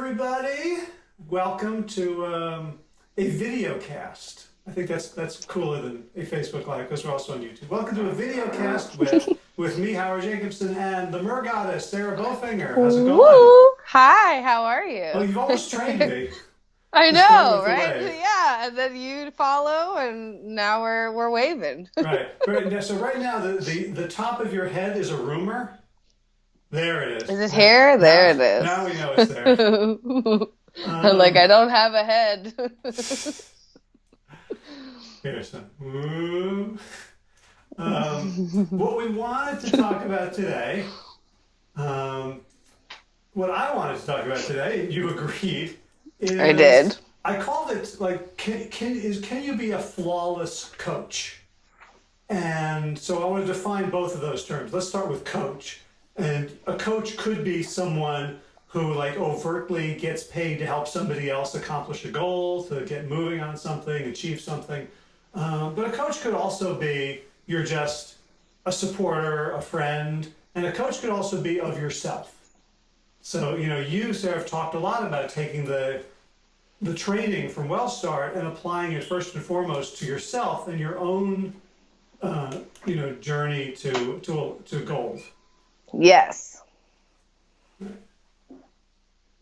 everybody. Welcome to a video cast. I think that's cooler than a Facebook Live because we're also on YouTube. Welcome to a video cast with me, Howard Jacobson, and the Mergoddess, Sarah Bofinger. How's it going? Woo! Hi, how are Oh, you? you've almost trained me I to start know, with the right? wave. Yeah, and then you follow, and now we're waving. Right. So right now, the top of your head is a rumor. There it is. Is it here? There it Now we is. know it's there. I'm like, Um, I don't have a head. Here's some. Ooh. What we wanted to talk about today, um, what I wanted to talk about today, you agreed, I did. is I called it like can you be a flawless coach? And so I want to define both of those terms. Let's start with coach. And a coach could be someone who like overtly gets paid to help somebody else accomplish a goal, to get moving on something, achieve something. But a coach could also be you're just a supporter, a friend, and a coach could also be of yourself. So, you, Sarah, have talked a lot about taking the training from WellStart and applying it first and foremost to yourself and your own, journey to goals. Yes.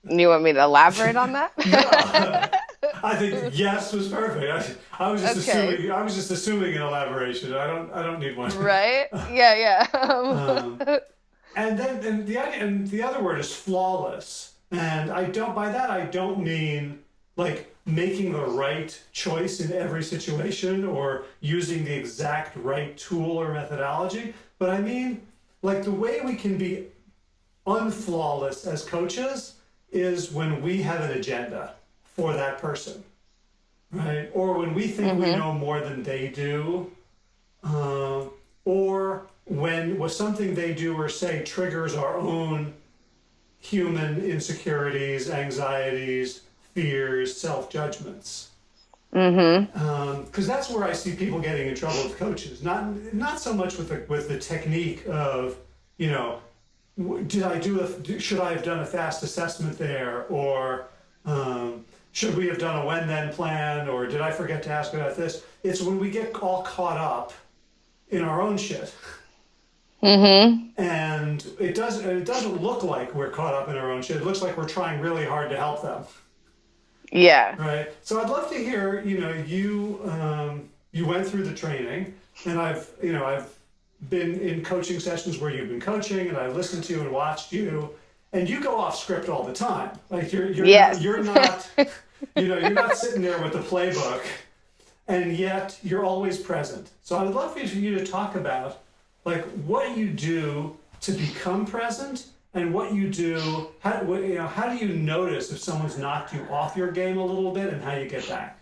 You want me to elaborate on that? No, I think yes was perfect. I was just Okay. assuming. I was just assuming an elaboration. I don't need one. Right? Yeah, Um, yeah. and the other word is flawless. And by that I don't mean like making the right choice in every situation or using the exact right tool or methodology, but I mean like the way we can be unflawless as coaches is when we have an agenda for that person, right? Or when we think we know more than they do, uh, or when something they do or say triggers our own human insecurities, anxieties, fears, self-judgments. Mm-hmm. Because that's where I see people getting in trouble with coaches. Not so much with the technique of, you know, should I have done a fast assessment there, or should we have done a when then plan, or did I forget to ask about this? It's when we get all caught up in our own shit. Mm-hmm. And it doesn't look like we're caught up in our own shit. It looks like we're trying really hard to help them, Yeah. right? So I'd love to hear, you went through the training, and I've been in coaching sessions where you've been coaching, and I listened to you and watched you, and you go off script all the time. Like Yes. you're not you're not sitting there with the playbook, and yet you're always present. So I would love for you to talk about like what you do to become present and what you do. How do you notice if someone's knocked you off your game a little bit and how you get back?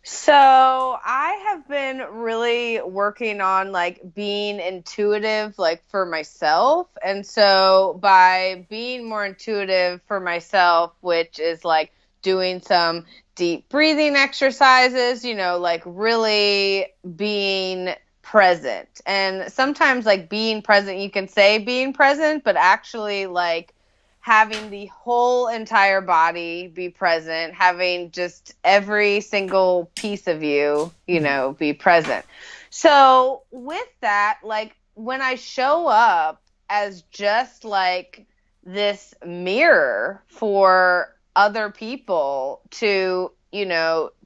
So I have been really working on like being intuitive like for myself. And so by being more intuitive for myself, which is like doing some deep breathing exercises, like really being present. And sometimes like being present, you can say being present, but actually like having the whole entire body be present, having just every single piece of you, be present. So with that, like when I show up as just like this mirror for other people to,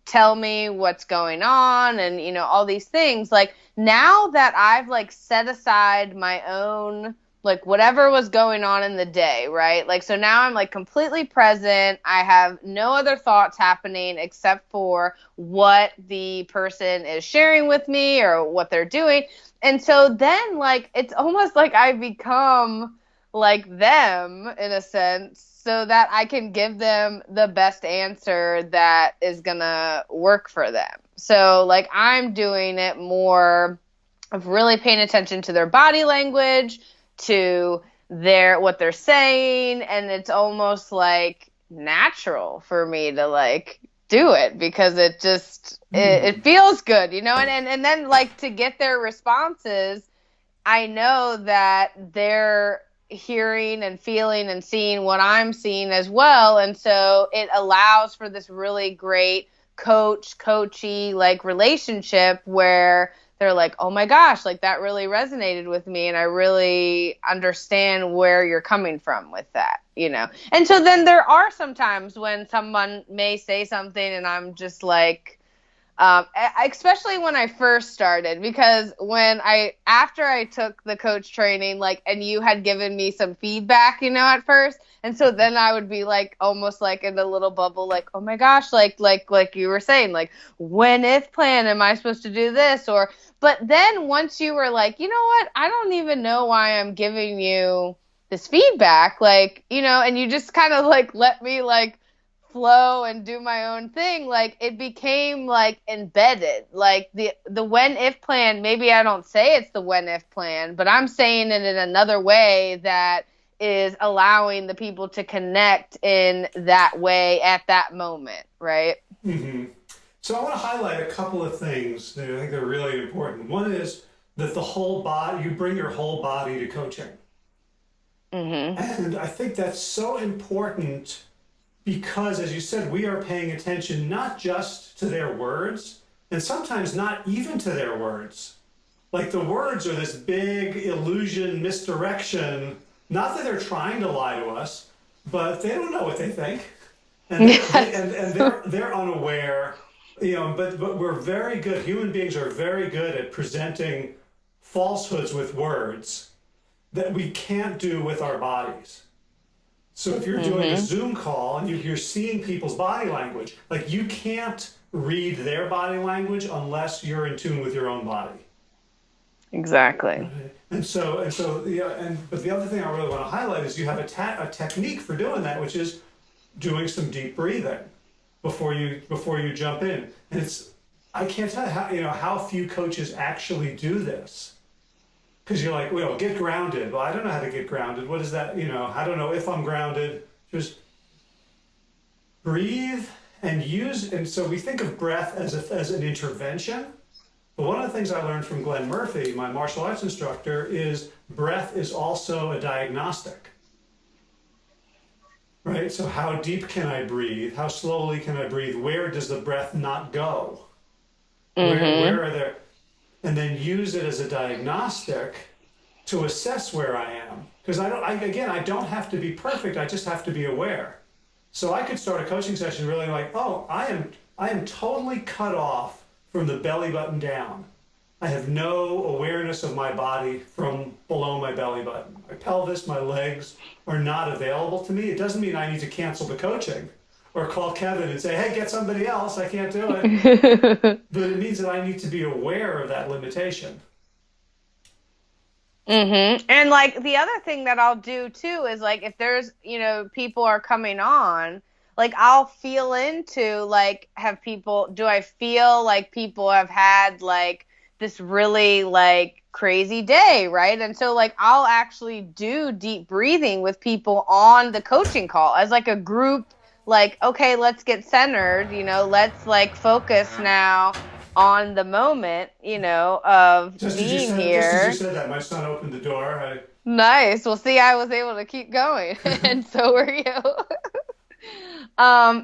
tell me what's going on and, all these things, like now that I've like set aside my own like whatever was going on in the day, right? Like, so now I'm like completely present. I have no other thoughts happening except for what the person is sharing with me or what they're doing. And so then like, it's almost like I become like them in a sense so that I can give them the best answer that is gonna work for them. So like I'm doing it more of really paying attention to their body language, to what they're saying, and it's almost like natural for me to like do it because it just it feels good, and then like to get their responses, I know that they're hearing and feeling and seeing what I'm seeing as well. And so it allows for this really great coachy like relationship where they're like, oh my gosh, like that really resonated with me. And I really understand where you're coming from with that, you know? And so then there are some times when someone may say something and I'm just like, especially when I first started, because after I took the coach training, like, and you had given me some feedback, you know, at first. And so then I would be like, almost like in a little bubble, like, oh my gosh, like you were saying, like, when if plan, am I supposed to do this? But then once you were like, you know what, I don't even know why I'm giving you this feedback, like, you know, and you just kind of like let me like flow and do my own thing, like it became like embedded, like the when if plan. Maybe I don't say it's the when if plan, but I'm saying it in another way that is allowing the people to connect in that way at that moment, right? Mm-hmm. So I want to highlight a couple of things that I think are really important. One is that the whole body, you bring your whole body to coaching. Mm-hmm. And I think that's so important because, as you said, we are paying attention not just to their words, and sometimes not even to their words. Like the words are this big illusion, misdirection. Not that they're trying to lie to us, but they don't know what they think, and they're unaware. You know, but we're very good. Human beings are very good at presenting falsehoods with words that we can't do with our bodies. So if you're doing a Zoom call and you're seeing people's body language, like you can't read their body language unless you're in tune with your own body. Exactly. Right? But the other thing I really want to highlight is you have a technique for doing that, which is doing some deep breathing before you jump in. And I can't tell how few coaches actually do this. Because you're like, well, get grounded. Well, I don't know how to get grounded. What is that? You know, I don't know if I'm grounded. Just breathe and use. And so we think of breath as an intervention. But one of the things I learned from Glenn Murphy, my martial arts instructor, is breath is also a diagnostic. Right? So how deep can I breathe? How slowly can I breathe? Where does the breath not go? Where are there? And then use it as a diagnostic to assess where I am. Because I don't have to be perfect. I just have to be aware. So I could start a coaching session really like, oh, I am totally cut off from the belly button down. I have no awareness of my body from below my belly button. My pelvis, my legs are not available to me. It doesn't mean I need to cancel the coaching or call Kevin and say, hey, get somebody else. I can't do it. But it means that I need to be aware of that limitation. And like the other thing that I'll do too is like if there's, you know, people are coming on, like I'll feel into like do I feel like people have had like this really like crazy day, right? And so like I'll actually do deep breathing with people on the coaching call as like a group, like, okay, let's get centered, you know, let's like focus now on the moment, you know, of being Just as you here. said that, my son opened the door. Nice. Well, see, I was able to keep going, and so were you.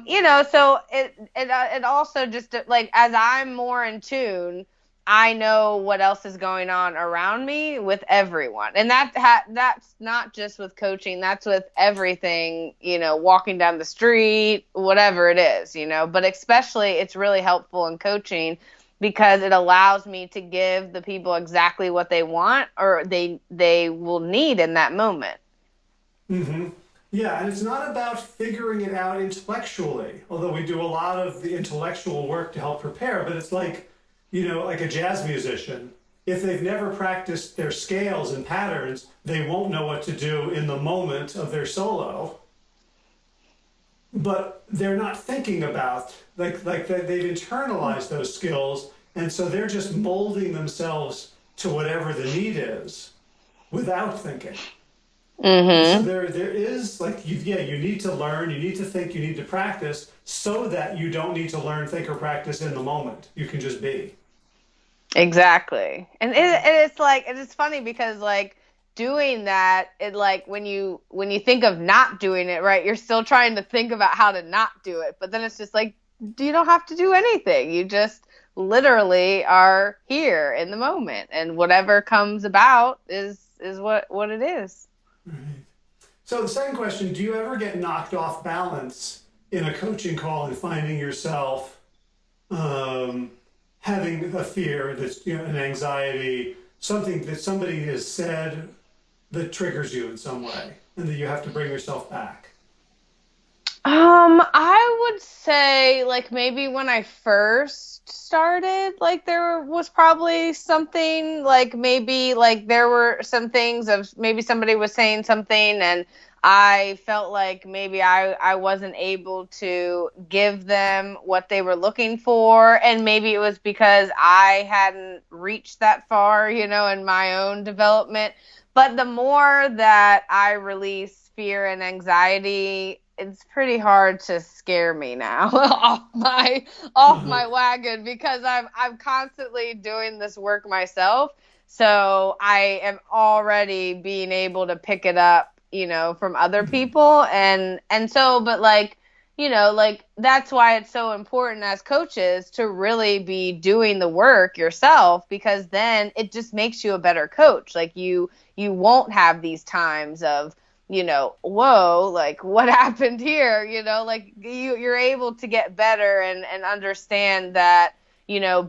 You know, so it also just like as I'm more in tune, I know what else is going on around me with everyone, and that's not just with coaching. That's with everything. You know, walking down the street, whatever it is. You know, but especially it's really helpful in coaching because it allows me to give the people exactly what they want or they will need in that moment. Mm-hmm. Yeah, and it's not about figuring it out intellectually, although we do a lot of the intellectual work to help prepare, but it's like, you know, like a jazz musician. If they've never practiced their scales and patterns, they won't know what to do in the moment of their solo. But they're not thinking about, they've internalized those skills, and so they're just molding themselves to whatever the need is without thinking. And so there is like, you need to learn, you need to think, you need to practice so that you don't need to learn, think, or practice in the moment. You can just be. Exactly. And it's like, and it's funny because like doing that, it like when you think of not doing it, right, you're still trying to think about how to not do it. But then it's just like you don't have to do anything. You just literally are here in the moment, and whatever comes about is what it is. Right. So the second question, do you ever get knocked off balance in a coaching call and finding yourself um, having a fear that's, an anxiety, something that somebody has said that triggers you in some way, and that you have to bring yourself back? I would say like maybe when I first started, like there was probably something like maybe like there were some things of maybe somebody was saying something and I felt like maybe I wasn't able to give them what they were looking for. And maybe it was because I hadn't reached that far, in my own development. But the more that I release fear and anxiety, it's pretty hard to scare me now off Uh-huh. my wagon because I'm constantly doing this work myself. So I am already being able to pick it up, from other people and so but like like that's why it's so important as coaches to really be doing the work yourself because then it just makes you a better coach. Like you won't have these times of whoa, like what happened here, like you're able to get better and understand that,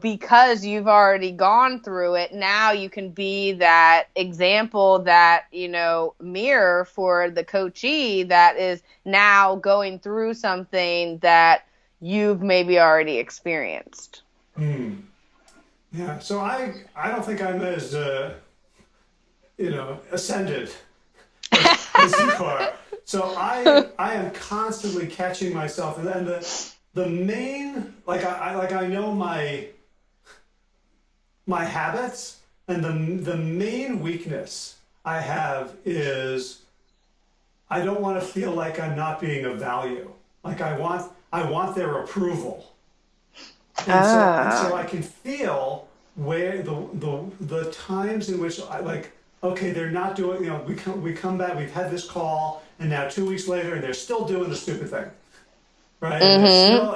because you've already gone through it, now you can be that example, that, mirror for the coachee that is now going through something that you've maybe already experienced. Hmm. Yeah. So I don't think I'm as ascended as you are. So I am constantly catching myself, and the main I know my habits, and the main weakness I have is I don't want to feel like I'm not being of value. Like I want their approval, and so I Ah. can feel where the times in which I like, okay, they're not doing, we come back, we've had this call, and now 2 weeks later, and they're still doing the stupid thing, right? And they're Mhm. still,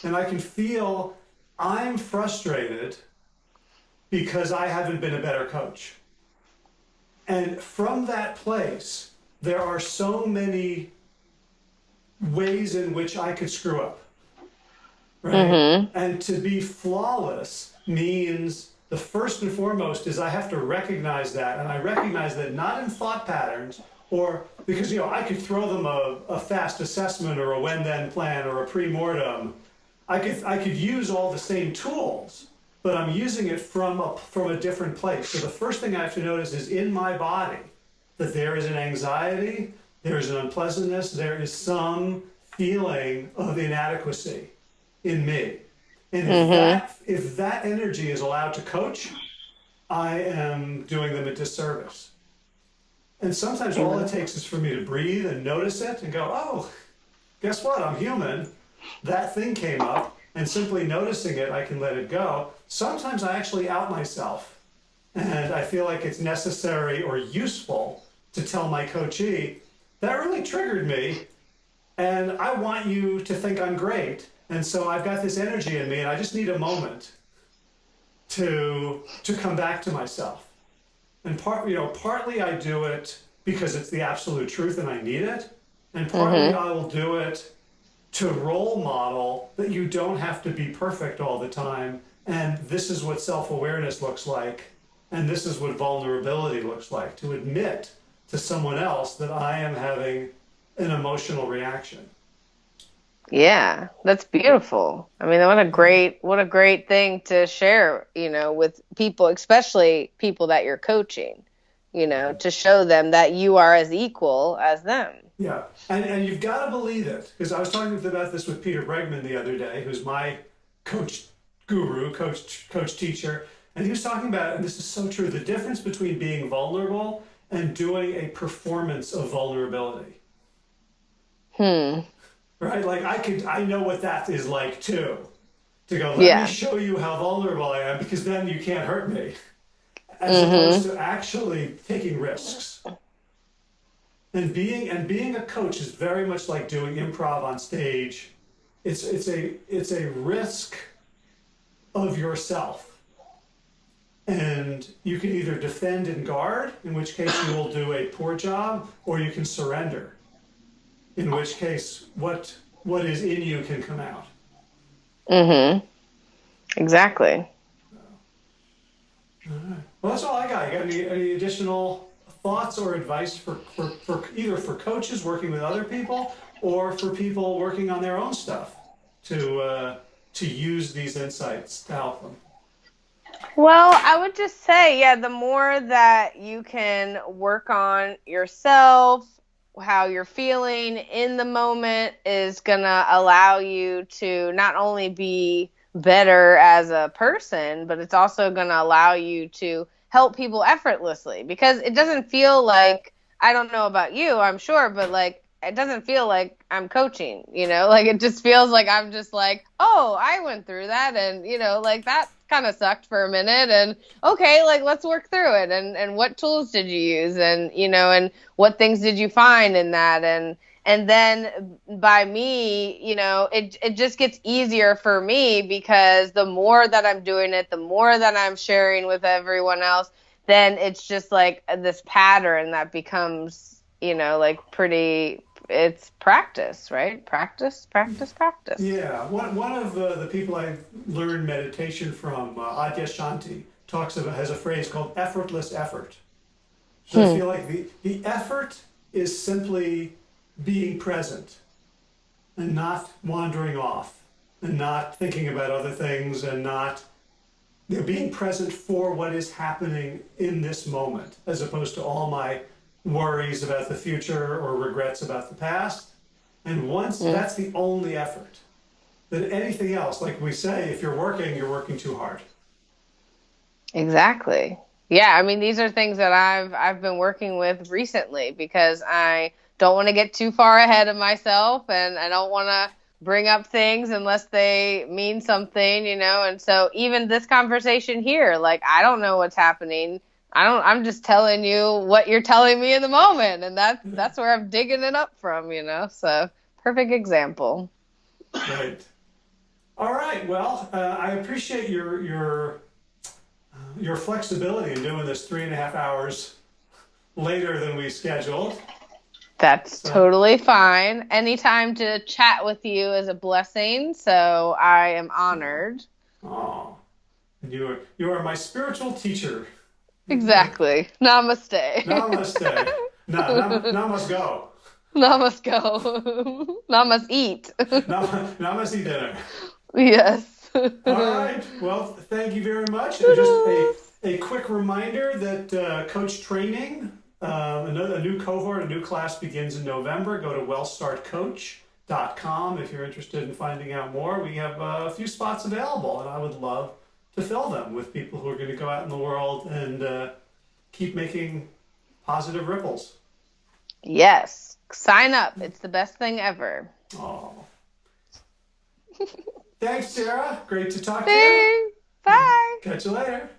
and I can feel I'm frustrated because I haven't been a better coach. And from that place, there are so many ways in which I could screw up, right? Mhm. And to be flawless means the first and foremost is I have to recognize that. And I recognize that not in thought patterns, or because, I could throw them a fast assessment or a when then plan or a pre-mortem. I could use all the same tools, but I'm using it from a different place. So the first thing I have to notice is in my body that there is an anxiety, there is an unpleasantness, there is some feeling of inadequacy in me. And if Mhm. that energy is allowed to coach, I am doing them a disservice. And sometimes all it takes is for me to breathe and notice it and go, oh, guess what? I'm human. That thing came up, and simply noticing it, I can let it go. Sometimes I actually out myself, and I feel like it's necessary or useful to tell my coachee, that really triggered me, and I want you to think I'm great. And so I've got this energy in me, and I just need a moment to come back to myself. And partly I do it because it's the absolute truth and I need it, and partly Mhm. I will do it to role model that you don't have to be perfect all the time, and this is what self-awareness looks like, and this is what vulnerability looks like, to admit to someone else that I am having an emotional reaction. Yeah, that's beautiful. I mean, what a great thing to share, with people, especially people that you're coaching, to show them that you are as equal as them. Yeah, and you've got to believe it, because I was talking about this with Peter Bregman the other day, who's my coach guru, coach teacher, and he was talking about, and this is so true, the difference between being vulnerable and doing a performance of vulnerability, Hmm. right? Like I know what that is like too, to go, let me Yeah. show you how vulnerable I am, because then you can't hurt me. as opposed to actually taking risks. And being a coach is very much like doing improv on stage. It's a risk of yourself. And you can either defend and guard, in which case you will do a poor job, or you can surrender, in which case what is in you can come out. Mm-hmm. Exactly. All right. Well, that's all I got. You got any additional thoughts or advice for either for coaches working with other people or for people working on their own stuff to use these insights to help them? Well, I would just say, yeah, the more that you can work on yourself, how you're feeling in the moment is going to allow you to not only be better as a person, but it's also going to allow you to help people effortlessly, because it doesn't feel like, I don't know about you, I'm sure, but like, it doesn't feel like I'm coaching, like it just feels like I'm just like, oh, I went through that, and like that kind of sucked for a minute, and okay, like let's work through it, and what tools did you use, and and what things did you find in that, and then by me, it just gets easier for me, because the more that I'm doing it, the more that I'm sharing with everyone else, then it's just like this pattern that becomes, like pretty, it's practice, right? Practice, practice, practice. Yeah. One of the people I learned meditation from, Adyashanti, has a phrase called effortless effort. So I feel like the effort is simply being present and not wandering off and not thinking about other things and not being present for what is happening in this moment, as opposed to all my worries about the future or regrets about the past. And once that's the only effort, then anything else, like we say, if you're working too hard. Exactly. Yeah, I mean, these are things that I've been working with recently, because I don't want to get too far ahead of myself, and I don't want to bring up things unless they mean something, and so even this conversation here, like, I don't know what's happening. I'm just telling you what you're telling me in the moment, and that's where I'm digging it up from, so perfect example. Right. All right. Well, I appreciate your flexibility in doing this 3.5 hours later than we scheduled. That's So, totally fine. Anytime to chat with you is a blessing, so I am honored. oh, you are my spiritual teacher. Exactly. Namaste. Now must stay. Now must go. Now must go. Now must eat. Now must eat dinner. Yes. All right. Well, thank you very much. Just a quick reminder that coach training, a new cohort, a new class begins in November. Go to wellstartcoach.com if you're interested in finding out more. We have a few spots available, and I would love to fill them with people who are going to go out in the world and keep making positive ripples. Yes. Sign up. It's the best thing ever. Oh. Thanks, Sarah. Great to talk to you. Bye. Catch you later.